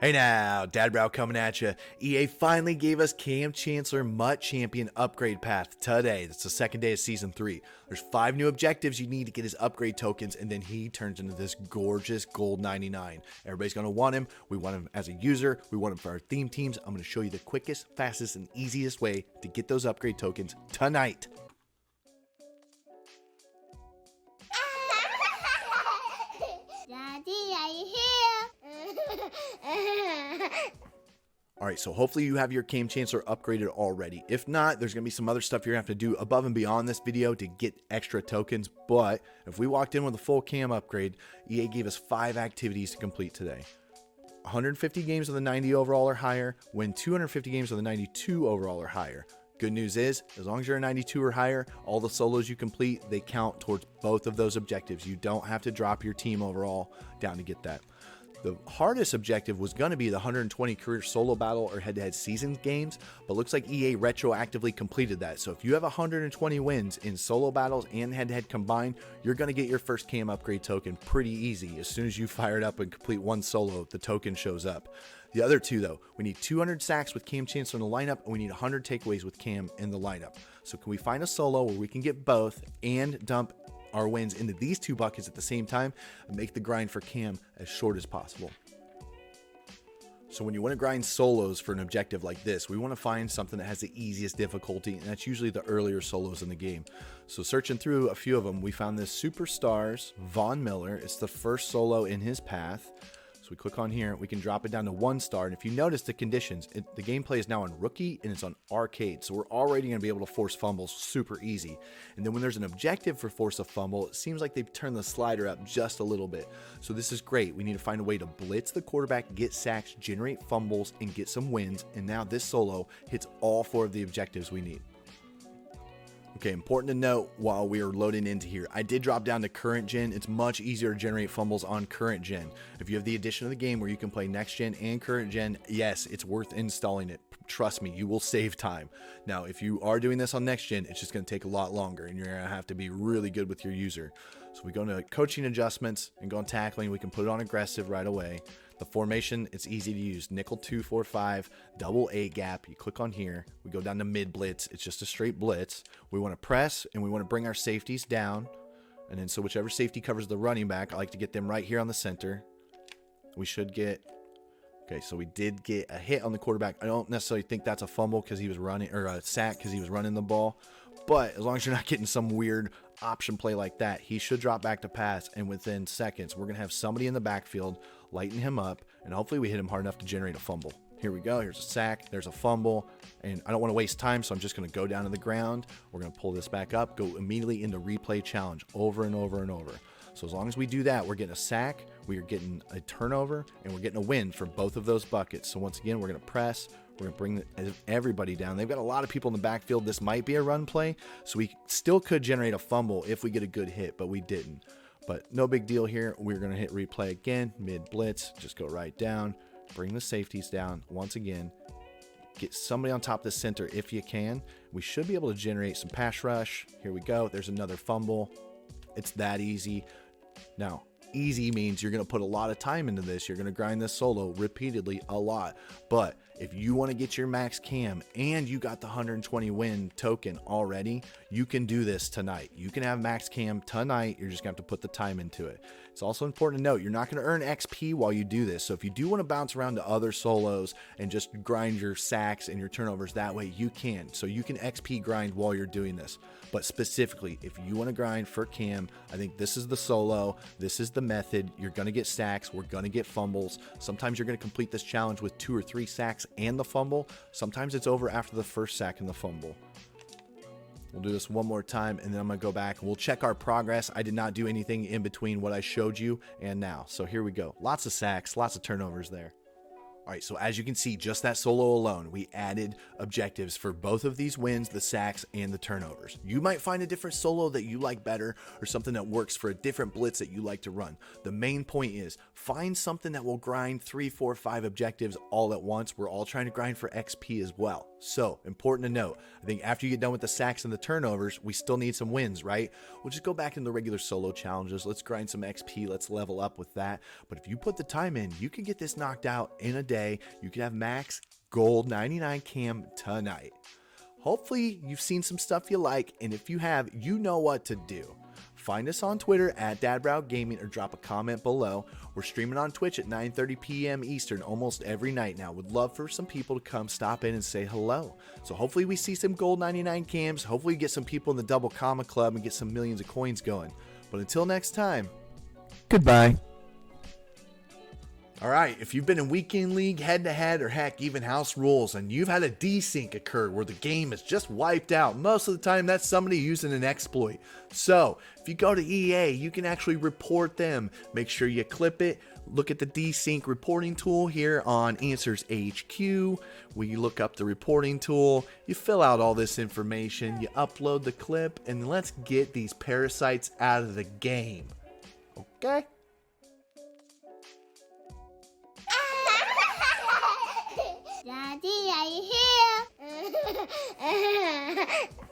Hey now, Dad Brow coming at you. EA finally gave us Kam Chancellor MUT Champion upgrade path today. That's the second day of Season 3. There's 5 new objectives you need to get his upgrade tokens, and then he turns into this gorgeous gold 99. Everybody's going to want him. We want him as a user. We want him for our theme teams. I'm going to show you the quickest, fastest, and easiest way to get those upgrade tokens tonight. Daddy, are you here? Alright, so hopefully you have your Kam Chancellor upgraded already. If not, there's going to be some other stuff you're going to have to do above and beyond this video to get extra tokens. But if we walked in with a full Kam upgrade, EA gave us 5 activities to complete today. 150 games with a 90 overall or higher, win 250 games with a 92 overall or higher. Good news is, as long as you're a 92 or higher, all the solos you complete, they count towards both of those objectives. You don't have to drop your team overall down to get that. The hardest objective was going to be the 120 career solo battle or head-to-head season games, but looks like EA retroactively completed that. So if you have 120 wins in solo battles and head-to-head combined, you're going to get your first Kam upgrade token pretty easy. As soon as you fire it up and complete one solo, the token shows up. The other two, though, we need 200 sacks with Kam Chancellor in the lineup, and we need 100 takeaways with Kam in the lineup. So can we find a solo where we can get both and dump our wins into these 2 buckets at the same time and make the grind for Kam as short as possible? So when you want to grind solos for an objective like this, we want to find something that has the easiest difficulty, and that's usually the earlier solos in the game. So searching through a few of them, we found this Superstars Von Miller. It's the first solo in his path. So we click on here, we can drop it down to 1 star, and if you notice the conditions, the gameplay is now on rookie and it's on arcade, so we're already going to be able to force fumbles super easy. And then when there's an objective for force a fumble, it seems like they've turned the slider up just a little bit. So this is great. We need to find a way to blitz the quarterback, get sacks, generate fumbles, and get some wins, and now this solo hits all 4 of the objectives we need. Okay, important to note while we are loading into here, I did drop down to current gen. It's much easier to generate fumbles on current gen. If you have the addition of the game where you can play next gen and current gen, yes, it's worth installing it. Trust me, you will save time. Now, if you are doing this on next gen, it's just going to take a lot longer and you're going to have to be really good with your user. So we go into coaching adjustments and go on tackling. We can put it on aggressive right away. The formation, it's easy to use. Nickel 2-4-5, double A gap. You click on here. We go down to mid blitz. It's just a straight blitz. We want to press and we want to bring our safeties down. And then so whichever safety covers the running back, I like to get them right here on the center. We should get... Okay, so we did get a hit on the quarterback. I don't necessarily think that's a fumble because he was running, or a sack because he was running the ball. But as long as you're not getting some weird option play like that, he should drop back to pass. And within seconds, we're going to have somebody in the backfield lighten him up. And hopefully we hit him hard enough to generate a fumble. Here we go. Here's a sack. There's a fumble. And I don't want to waste time, so I'm just going to go down to the ground. We're going to pull this back up, go immediately into replay challenge over and over and over. So as long as we do that, we're getting a sack, we are getting a turnover, and we're getting a win for both of those buckets. So once again, we're going to press, we're going to bring everybody down. They've got a lot of people in the backfield. This might be a run play, so we still could generate a fumble if we get a good hit, but we didn't. But no big deal here. We're going to hit replay again, mid blitz, just go right down, bring the safeties down once again. Get somebody on top of the center if you can. We should be able to generate some pass rush. Here we go. There's another fumble. It's that easy. Now, easy means you're going to put a lot of time into this. You're going to grind this solo repeatedly a lot. But if you want to get your max Kam and you got the 120 win token already, you can do this tonight. You can have max Kam tonight. You're just going to have to put the time into it. It's also important to note you're not going to earn XP while you do this. So if you do want to bounce around to other solos and just grind your sacks and your turnovers that way, you can. So you can XP grind while you're doing this. But specifically, if you want to grind for Kam, I think this is the solo. This is the method. You're going to get sacks. We're going to get fumbles. Sometimes you're going to complete this challenge with 2 or 3 sacks and the fumble. Sometimes it's over after the first sack and the fumble. We'll do this one more time, and then I'm going to go back and we'll check our progress. I did not do anything in between what I showed you and now. So here we go. Lots of sacks, lots of turnovers there. All right, so as you can see, just that solo alone, we added objectives for both of these wins, the sacks and the turnovers. You might find a different solo that you like better or something that works for a different blitz that you like to run. The main point is find something that will grind 3, 4, 5 objectives all at once. We're all trying to grind for XP as well. So important to note, I think after you get done with the sacks and the turnovers, we still need some wins, right? We'll just go back in the regular solo challenges. Let's grind some XP. Let's level up with that. But if you put the time in, you can get this knocked out in a day, you can have max gold 99 cam tonight. Hopefully you've seen some stuff you like, and if you have, you know what to do. Find us on Twitter at DadBrow Gaming or drop a comment below. We're streaming on Twitch at 9:30 p.m. Eastern almost every night now. Would love for some people to come stop in and say hello. So hopefully we see some gold 99 cams. Hopefully we get some people in the Double Comma Club and get some millions of coins going. But until next time, goodbye. All right, if you've been in Weekend League, head-to-head, or heck, even house rules, and you've had a desync occur where the game is just wiped out, most of the time that's somebody using an exploit. So, if you go to EA, you can actually report them. Make sure you clip it. Look at the desync reporting tool here on Answers HQ. When you look up the reporting tool, you fill out all this information, you upload the clip, and let's get these parasites out of the game. Okay? Daddy, are you here?